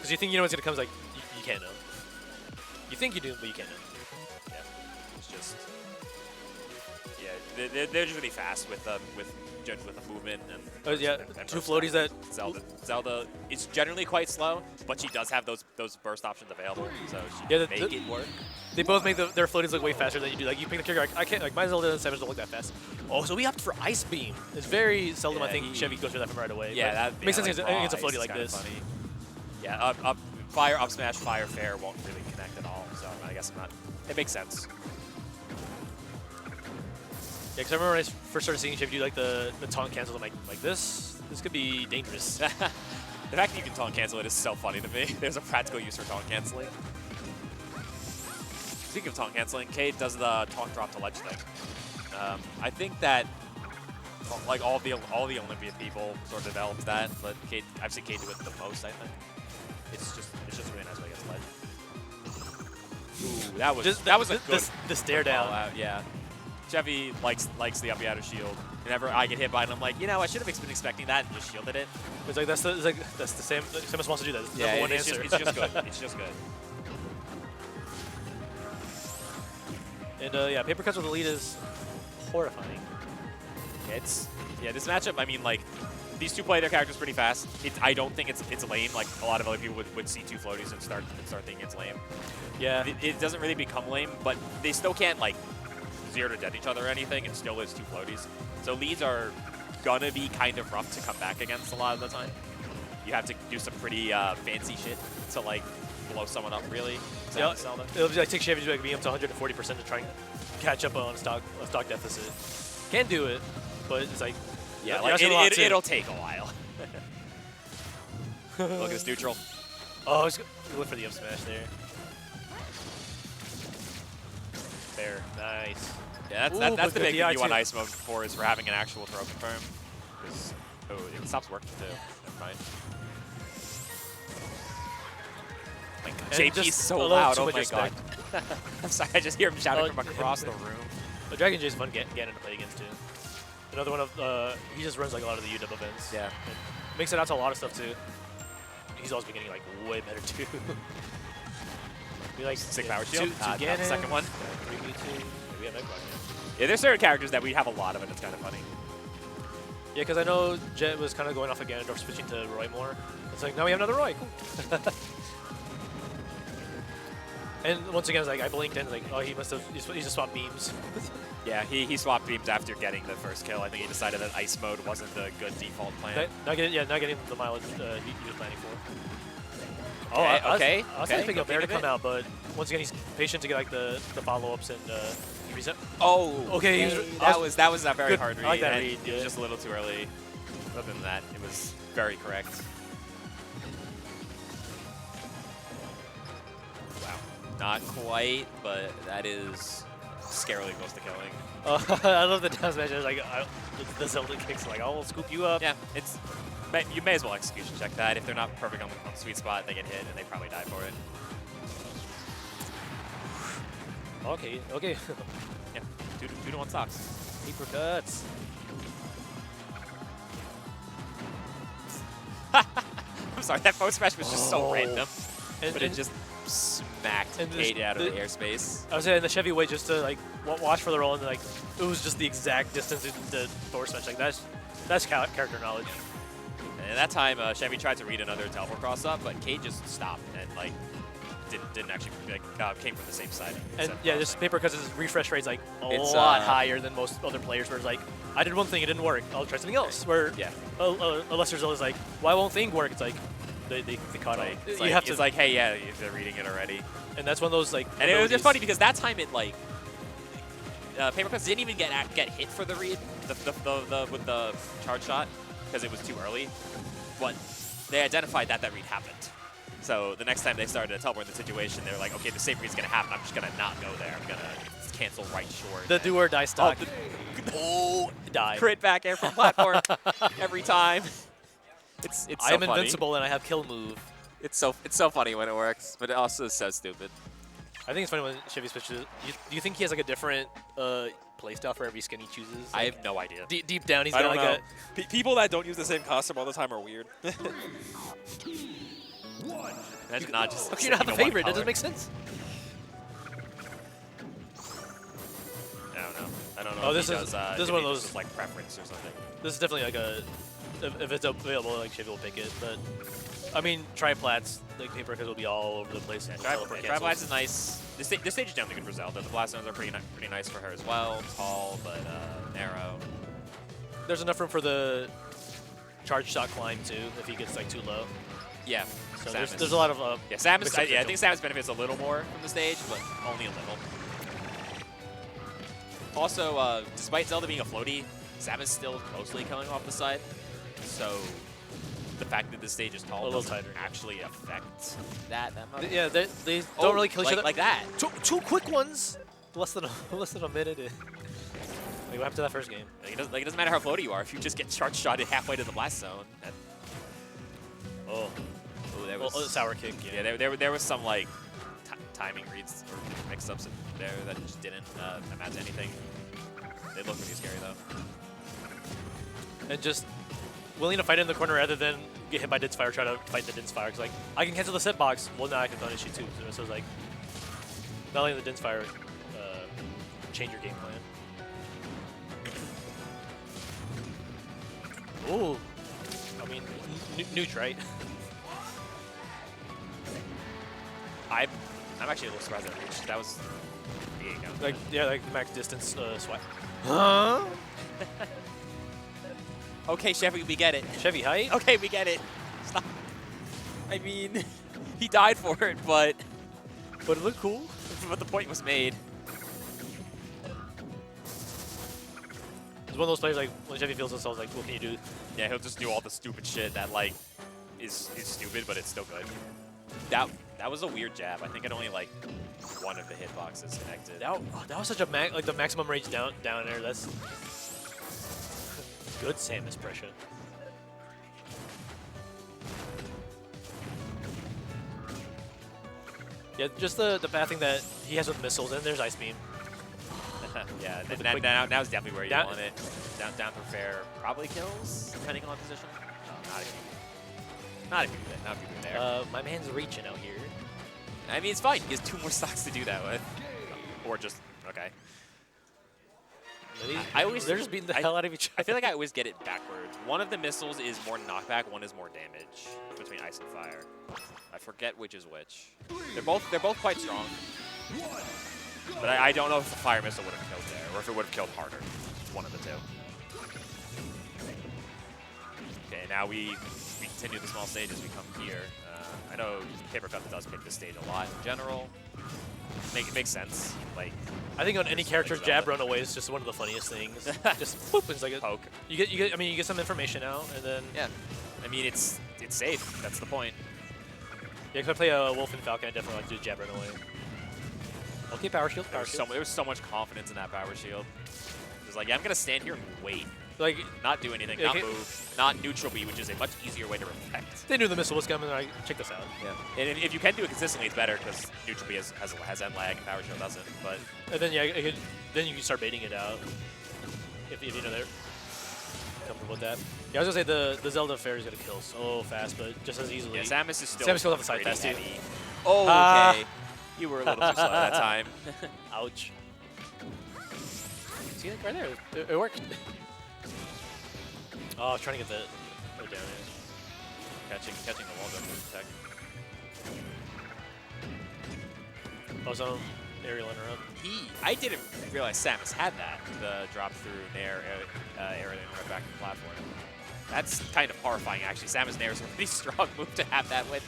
Because you think you know what's gonna come, it's like you can't know. You think you do, but you can't know. Yeah, it's just they're just really fast with the movement and Yeah, and two burst floaties that Zelda is generally quite slow, but she does have those burst options available, so she Yeah, can make it work. they both make their floaties look way faster than you do. Like you pick the character, I can't like my Zelda and Samus don't look that fast. Oh, so we opted for Ice Beam. It's very seldom I think Chevy goes for that from right away. Yeah, that that makes sense like against a floaty like this. funny. Yeah, fire up smash, fire fair won't really connect at all, so I guess I'm not. It makes sense. Yeah, because I remember when I first started seeing Chevy do like the taunt cancel, I'm like this could be dangerous. The fact that you can taunt cancel it is so funny to me. There's a practical use for taunt canceling. Speaking of taunt canceling, Cade does the taunt drop to ledge thing. I think that like all the Olympia people sort of developed that, but I've seen Cade do it the most. I think it's just really nice when he gets ledge. Ooh, that was a good the stare down. Out, yeah. Chevy likes the up out of shield. Whenever I get hit by it, I'm like, you know, I should have been expecting that and just shielded it. It's like that's the same. Samus wants to do that. It's yeah, one it's answer. just good. It's just good. And yeah, paper cuts with the lead is horrifying. This matchup. I mean, like these two play their characters pretty fast. I don't think it's lame. Like a lot of other people would see two floaties and start thinking it's lame. Yeah, it doesn't really become lame, but they still can't like 0 to death each other or anything. It still is two floaties. So leads are gonna be kind of rough to come back against a lot of the time. You have to do some pretty fancy shit to like blow someone up really. Yeah, it'll be like take Chevy to be up to 140% to try and catch up on a stock deficit. Can do it, but it's like yeah, like it'll take a while. Look at this neutral. Oh, he's going for the up smash there. There, nice. Yeah, that's the big thing you want ice mode for, is for having an actual throw confirm. Oh, it stops working too. Never mind. Oh my God, JP's so loud. Oh my God. I'm sorry, I just hear him shouting from across the room. But Dragon Jay's fun getting to play against too. Another one of he just runs like a lot of the UW events. Yeah. And makes it out to a lot of stuff too. He's always been getting like way better too. We like sick power shield. The second one. 3v2. We have yeah, there's certain characters that we have a lot of, and it's kind of funny. Yeah, because I know Jet was kind of going off of Ganondorf, switching to Roy more. It's like, now we have another Roy. Cool. And once again, it's like I blinked and like, oh, he just swapped beams. Yeah, he swapped beams after getting the first kill. I think he decided that ice mode wasn't the good default plan. Not getting the mileage he was planning for. Oh, okay. I was thinking of Bear to come out, but once again, he's patient to get like the follow-ups and he reset. Oh, okay. That was a very good, hard read. I like that read. It was just a little too early. Other than that, it was very correct. Wow, not quite, but that is scarily close to killing. I love the down smash. Like the Zelda kicks, like I'll scoop you up. Yeah, you may as well execution check that. If they're not perfect on the sweet spot, they get hit and they probably die for it. Okay. Yeah, 2 to 1 stocks. Paper cuts. I'm sorry, that post smash was just so random, but it just smacked Cade out of the airspace. I was saying the Chevy way just to like watch for the roll, and like it was just the exact distance to forward smash. Like that's character knowledge. And at that time, Chevy tried to read another teleport cross up, but Cade just stopped and like didn't actually came from the same side. And yeah, this paper cuts his refresh rate's like a lot higher than most other players. Where it's like, I did one thing, it didn't work, I'll try something else. Where a lesser Zelda's like, why won't thing work? It's like they caught on. It's like, hey, yeah, they're reading it already. And that's one of those like. And it was just funny because that time it like. Paper cuts didn't even get hit for the read, with the charge shot, because it was too early. But they identified that read happened. So the next time they started to teleport in the situation, they were like, okay, the same read's going to happen. I'm just going to not go there. I'm going to cancel right short. The do or die stock. Die. Crit back air from platform every time. It's so I'm funny. invincible and I have kill move. It's so funny when it works, but it also is so stupid. I think it's funny when Chevy switches. Do you think he has like a different playstyle for every skin he chooses? Like, I have no idea. Deep down, he's got like People that don't use the same costume all the time are weird. Imagine not just. Okay, you're not the sticking to one favorite. That color. doesn't make sense. I don't know. I don't know. Oh, if this he is does, this is if one he of just those. like preference or something. This is definitely like a. If it's available, like Chevy will pick it. But I mean, triplats, like paper cuts will be all over the place. Yeah, and teleport Triblats is nice. This stage is definitely good for Zelda. The blast zones are pretty nice for her as well. Tall, but narrow. There's enough room for the charge shot climb too, if he gets like too low. Yeah. So Samus. there's a lot of Yeah, Samus. mix-up I think potential. Samus benefits a little more from the stage, but only a little. Also, despite Zelda being a floaty, Samus still mostly coming off the side. So the fact that this stage is tall A little doesn't tighter. actually affect that much. Yeah, they Oh, don't really kill each like, other. like that. Two quick ones. Less than a minute in. Like what happened to that first game? Like it doesn't matter how floaty you are. If you just get charge shotted halfway to the blast zone, that, Oh, there was sour kick. Yeah. yeah, there was some like timing reads or mix-ups there that just didn't amount to anything. They look pretty scary though. And just willing to fight in the corner rather than get hit by Din's Fire, try to fight the Din's Fire. Cause like, I can cancel the set box. Well, now I can punish you too. So it's like, not only the Din's Fire change your game plan. Ooh. I mean, Nooch, right? I'm actually a little surprised at reach. That was there you go. Like, yeah, like max distance swipe. Huh? Okay, Chevy, we get it. Chevy height? Okay, we get it. Stop. I mean, he died for it, but But it looked cool. the point was made. It's one of those players like when Chevy feels himself like, what can you do? Yeah, he'll just do all the stupid shit that like is stupid, but it's still good. That was a weird jab. I think it only like one of the hitboxes connected. That was such a like the maximum range down there. That's good Samus pressure. Yeah, just the bad thing that he has with missiles, and there's Ice Beam. Yeah, With the now, quick- now's definitely where you Down- want it. Down for fair probably kills, depending on position. No, not if you do that. Not if you do it there. My man's reaching out here. I mean, it's fine. He has 2 more stocks to do that with. Or just, okay. They're just beating the hell out of each other. I feel like I always get it backwards. One of the missiles is more knockback, one is more damage between ice and fire. I forget which is which. They're both quite strong. But I don't know if the fire missile would have killed there, or if it would have killed harder. It's one of the two. Okay, now we continue the small stage as we come here. I know Paper Cup does pick this stage a lot in general. It makes sense. Like, I think on any character's Zelda. jab runaway is just one of the funniest things. Just boop, it's like a poke. You get some information out, and then Yeah. I mean, it's safe. That's the point. yeah. If I play a Wolf and Falcon, I definitely like to do jab runaway. Okay, power shield, There was so much confidence in that power shield. It was like, yeah, I'm gonna stand here and wait, Like not do anything, Yeah, not okay. move, not neutral B, which is a much easier way to reflect. they knew the missile was coming, and I check this out. Yeah. And if you can do it consistently, it's better because neutral B has end lag and power shield doesn't. But And then yeah, then you can start baiting it out if you know they're comfortable with that. Yeah, I was gonna say the Zelda fair is gonna kill so fast, but just as easily. yeah, Samus is still Samus goes off the side pretty fast too. heavy. Oh, Ah. okay. You were a little too slow that time. Ouch. See, like right there, it worked. Oh, I was trying to get the down there. catching the wall jump with tech. Oh, so aerial interrupt. I didn't realize Samus had that, the drop through Nair aerial interrupt back to the platform. That's kind of horrifying, actually. Samus Nair is a pretty strong move to have that with.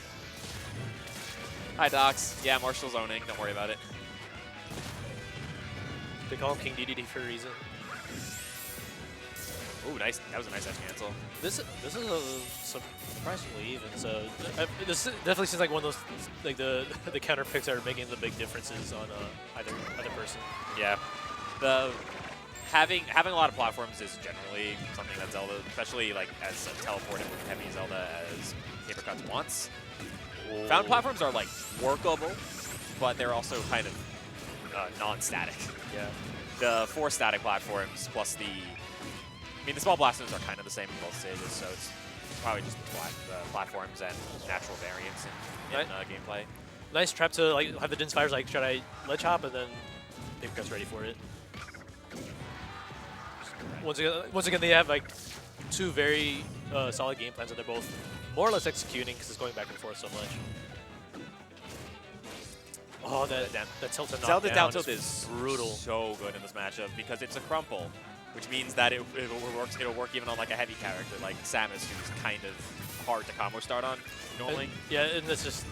Hi, Docs. Yeah, Marshall's owning. Don't worry about it. They call him King DDD for a reason. Ooh, nice. That was a nice edge cancel. This is surprisingly even. So this definitely seems like one of those like the counter picks that are making the big differences on either person. Yeah. The having a lot of platforms is generally something that Zelda, especially like as a teleport and heavy Zelda as Paper Cuts wants. Found platforms are like workable, but they're also kind of non-static. Yeah. The 4 static platforms plus the small blast zones are kind of the same in both stages, so it's probably just the platforms and natural variance in gameplay. Nice trap to like have the Din's Fires like, should I ledge hop, and then Paper Cut's ready for it. Once again, they have like two very solid game plans, and they're both more or less executing because it's going back and forth so much. Oh, that tilt and Zelda down knockdown tilt is brutal. So good in this matchup because it's a crumple, which means that it'll work even on like a heavy character like Samus, who's kind of hard to combo start on normally. Yeah, and it's just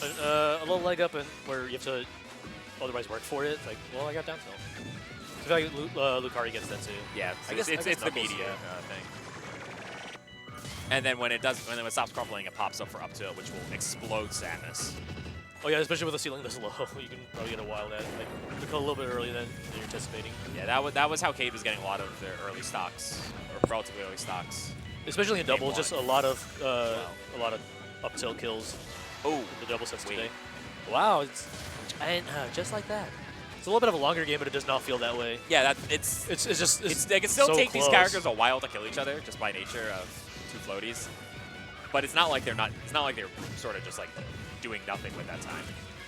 a little leg up, and where you have to otherwise work for it. It's like, well, I got down tilt. I feel like Lucario gets that too. Yeah, I guess it's the media thing. And then when it stops crumpling, it pops up for up tilt, which will explode Samus. Oh yeah, especially with the ceiling this low, you can probably get a wild at like a little bit earlier than you're anticipating. Yeah, that was how Cade was getting a lot of their early stocks, or relatively early stocks. Especially in double, just a lot of up tilt kills. Oh, the double sets today. Wow, it's giant, just like that. It's a little bit of a longer game, but it does not feel that way. Yeah, it's they can still so take close. These characters a while to kill each other just by nature of two floaties. But it's not like they're sort of just like doing nothing with that time.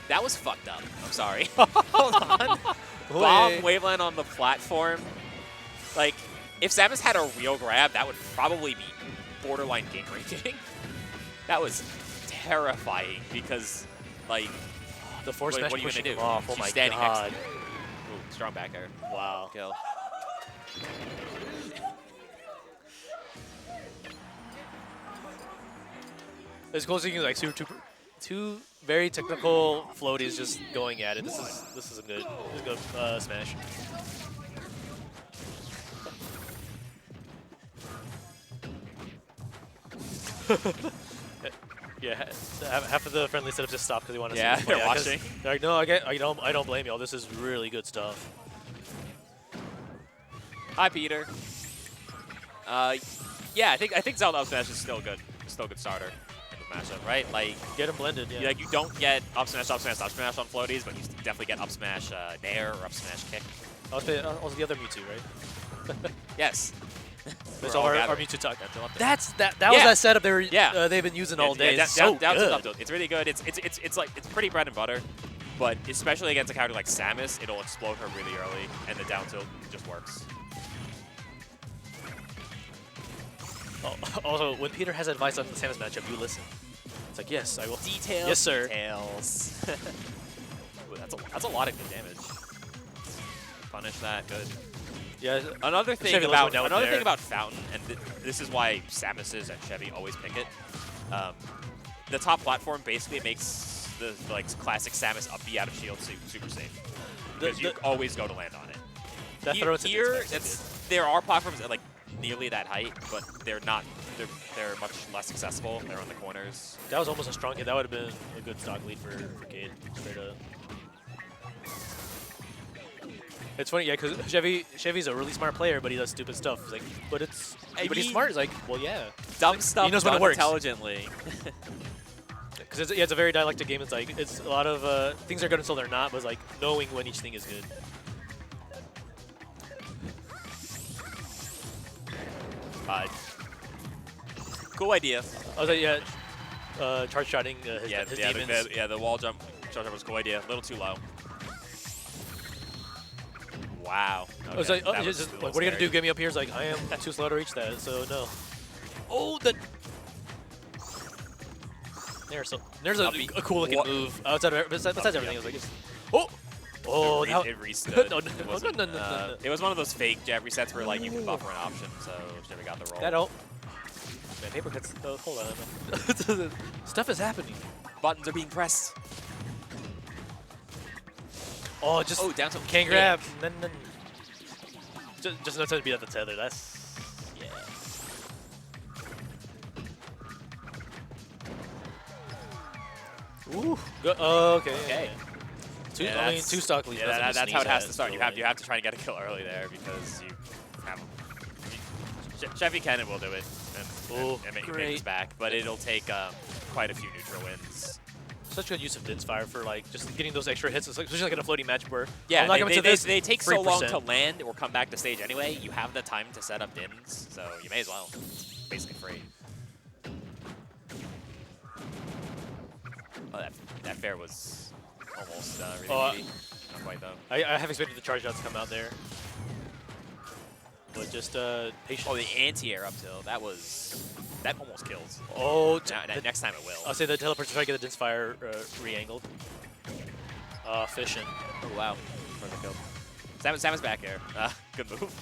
That was fucked up. I'm sorry. Hold on. Bomb Waveland on the platform. Like, if Samus had a real grab, that would probably be borderline game breaking. That was terrifying because, like, the force smash pushing him off. Oh my standing god. Next to Ooh, strong back air. Wow. Kill. It's cool seeing like two very technical floaties just going at it. This is a good smash. Yeah, half of the friendly setup just stopped because they want to see this play. They're watching. They're like, no, I don't blame y'all. This is really good stuff. Hi, Peter. Yeah, I think Zelda up smash is still good. Still a good starter in the matchup, right? Like, get them blended. Yeah. Like, you don't get up smash on floaties, but you nair get up smash nair or up smash kick. Also the other Mewtwo, right? Yes. There's our Mewtwo talk. That was that setup they've been using all day. It's so good. It's really good. It's pretty bread and butter, but especially against a character like Samus, it'll explode her really early, and the down tilt just works. Oh, also, when Peter has advice on the Samus matchup, you listen. It's like, yes, I will. Details. Yes, sir. Details. Ooh, that's a lot of good damage. Punish that. Good. Yeah. Another thing about Fountain, and this is why Samus's and Chevy always pick it. The top platform basically makes the classic Samus up B out of shield super safe because you always go to land on it. There are platforms at like nearly that height, but they're not. They're much less accessible. They're on the corners. That was almost a strong hit. That would have been a good stock lead for Cade. Straight up. It's funny, yeah, because Chevy's a really smart player, but he does stupid stuff. Like, but he's smart. It's like, well, yeah, dumb stuff. He knows when it works intelligently. Because it's a very dialectic game. It's like it's a lot of things are good until they're not, but it's like knowing when each thing is good. Cool idea. I was like, yeah, charge shotting his demons. The wall jump charge shot was a cool idea. A little too low. Wow. Okay. I was like, what are you gonna do? Get me up here? It's like I am too slow to reach that, so no. Oh, there's a cool looking move besides everything. It was like, it restood. No. It was one of those fake jab resets where like you can buffer an option, so Chevy got the roll. Man, paper cuts. Hold on. Stuff is happening. Buttons are being pressed. Oh, just down tilt. Can't grab. Just no time to beat up the tether. That's Ooh. Okay. Yeah. Two stock leads. Yeah, that's how it has to start. You have to try and get a kill early there because you have. Chevy Cannon will do it and make things back, but it'll take quite a few neutral wins. Such good use of Din's Fire for like just getting those extra hits, especially like in a floating match where they take so long to land or come back to stage anyway. You have the time to set up Dins, so you may as well. It's basically free. Oh, that fair was almost really easy. Not quite though. I have expected the charge out to come out there. But just patience. Oh, the anti-air up tilt. That almost kills. Oh, next time it will. I'll say the teleport to try to get the Din's Fire re-angled. Efficient. Oh, wow. Perfect kill. Samus back air. Good move.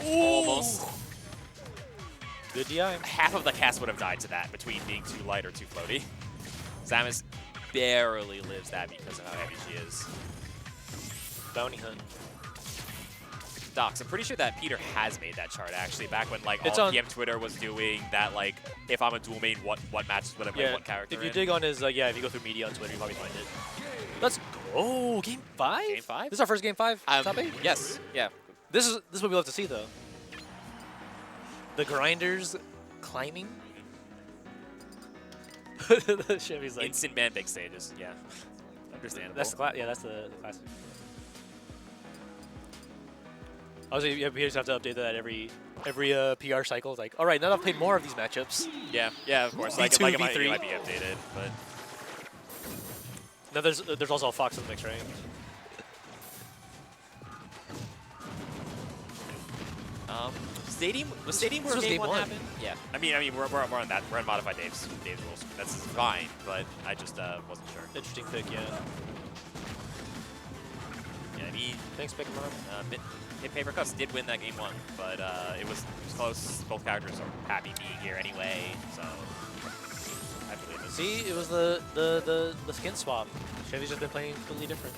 Almost. Good DI. Half of the cast would have died to that between being too light or too floaty. Samus barely lives that because of how heavy she is. Bounty hunt. Docs, I'm pretty sure that Peter has made that chart actually back when like It's all on PM Twitter was doing that, like if I'm a dual main, what matches would I play what character if you in? dig on his if you go through media on Twitter, you probably find it. Let's go. Game 5? Game 5? This is our first Game 5 top 8? Yes. Yeah. This is what we love to see though. The grinders climbing. The Chevy's like Instant ban big stages. Yeah. Understandable. that's the that's the classic. Obviously, you just have to update that every PR cycle. It's like, all right, now I've played more of these matchups. Yeah, of course. Like, V2, it might V3. be updated, but Now there's also a Fox in the mix, right? Stadium where was game game 1 1. happened? Yeah. I mean we're on that. We're on modified Dave's rules. That's fine, but I just wasn't sure. Interesting pick, yeah. Yeah, I mean, Thanks, Pick Mom. Paper Cuts did win that game 1, but it was close. Both characters are happy being here anyway, so I believe it. See, it was the skin swap. Chevy's just been playing completely different.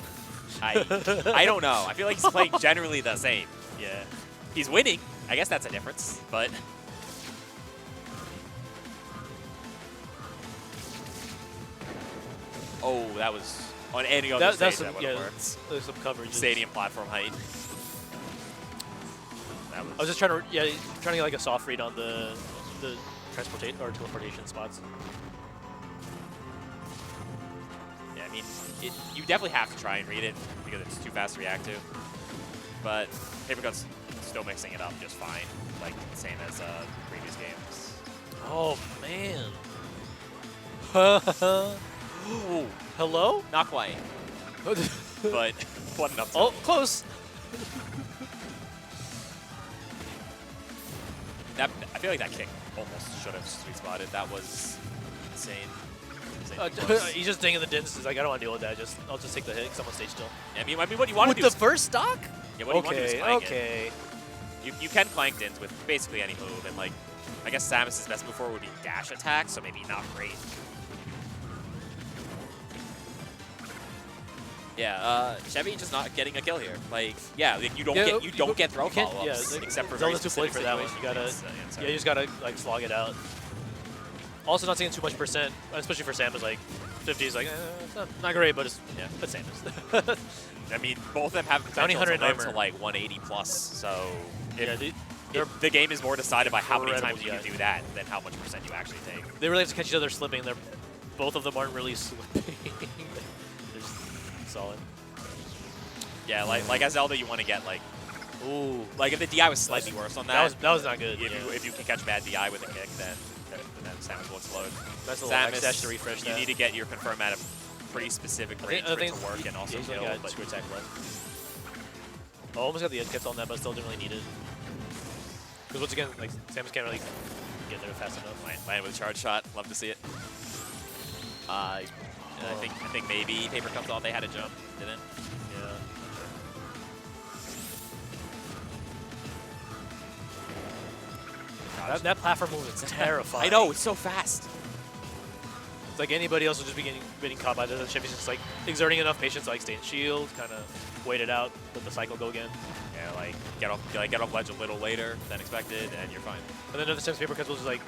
I don't know. I feel like he's playing generally the same. Yeah. He's winning. I guess that's a difference, but oh, that was on any other stage that would have worked. There's some coverage. Stadium platform height. That was I was just trying to get like a soft read on the teleportation spots. Yeah, I mean, you definitely have to try and read it because it's too fast to react to. But Paper Cuts still mixing it up just fine, like same as previous games. Oh man. Ooh. Hello? Not quite, but one up. Oh, close. I feel like that kick almost should have sweet spotted. That was insane. He's just dinging the Dins. He's like, I don't want to deal with that. I'll just take the hit because I'm on stage still. I mean, what you want to do with the first stock? Yeah, what you want to do is clank okay. it. You can clank Dins with basically any move, and like, I guess Samus's best move forward would be dash attack, so maybe not great. Yeah, Chevy just not getting a kill here. Like, yeah, like you don't get throw follow-ups except for Zelda's too late for that one. You gotta, you just gotta like slog it out. Also, not seeing too much percent, especially for Samus. Like 50 is like it's not great, but it's Samus. I mean, both of them have Bounty potential Hunter to live to like 180 plus. So yeah, the game is more decided by how many times you guys. do that than how much percent you actually take. They really have to catch each other slipping. Both of them aren't really slipping. They're just solid. Yeah, like as Zelda, you want to get like, ooh, like if the DI was slightly worse on that. That was not good. If you can catch bad DI with a kick, then Samus will explode. That's a little dash to refresh you need to get your confirm at a pretty specific range for it to work and also kill. But screw attack left. Oh, almost got the edge kits on that, but still didn't really need it. Because once again, like Samus can't really get there fast enough. Land with a charge shot. Love to see it. I think maybe Paper Cup thought they had a jump. Didn't. Yeah. That platform move is terrifying. I know, it's so fast. It's like anybody else would just be getting caught by this. Chevy's just like exerting enough patience to like stay in shield, kind of wait it out, let the cycle go again. Yeah, like get off ledge a little later than expected, and you're fine. And then other times Paper Cuts will just like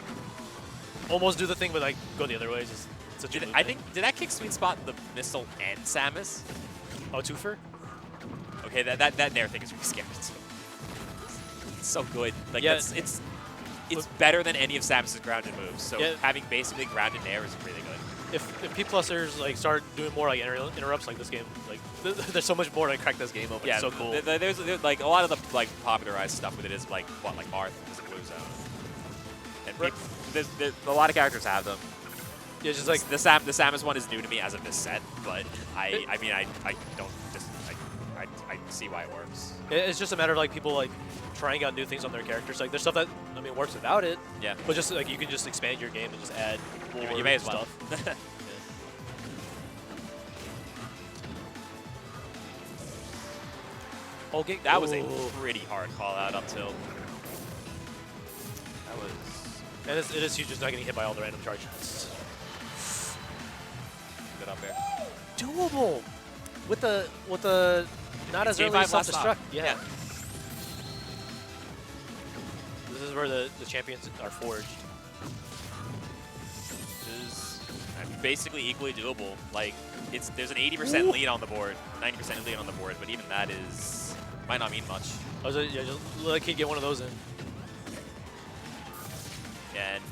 almost do the thing, but like go the other way. It's just such a I think did that kick sweet spot the missile and Samus? Oh, twofer? Okay, that Nair thing is really scary too. It's so good. Like yeah, it's better than any of Samus's grounded moves. So having basically grounded Nair is really good. If P+ers like start doing more like interrupts like this game, like there's so much more to crack this game open. Yeah, it's so cool. There's like a lot of the like popularized stuff with it is like like Marth is a blue zone, and there's a lot of characters have them. Yeah, just like the Samus one is new to me as of this set, but I mean I don't just I see why it works. It's just a matter of like people like trying out new things on their characters. Like there's stuff that works without it. Yeah. But just like you can just expand your game and just add more You may as well. stuff. Okay. That was a pretty hard call out up tilt. That was. And it is huge just not getting hit by all the random charge shots. Good up there. Doable with the not as early self-destruct. Yeah. This is where the champions are forged. This is basically equally doable. Like there's an 80% lead on the board, 90% lead on the board, but even that might not mean much. Yeah, just let a kid get one of those in. And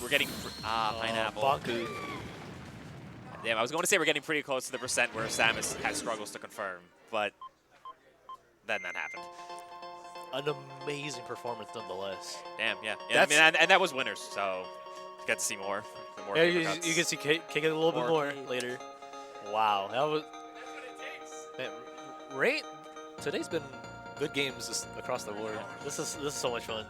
we're getting pineapple. Bonku. Damn, I was going to say we're getting pretty close to the percent where Samus has struggles to confirm, but then that happened. An amazing performance nonetheless. Damn, yeah. I mean, and that was winners, so get to see more. Yeah, you can see Kate get a little bit more later. Wow, that was. Man, today's been good games across the board. This is so much fun.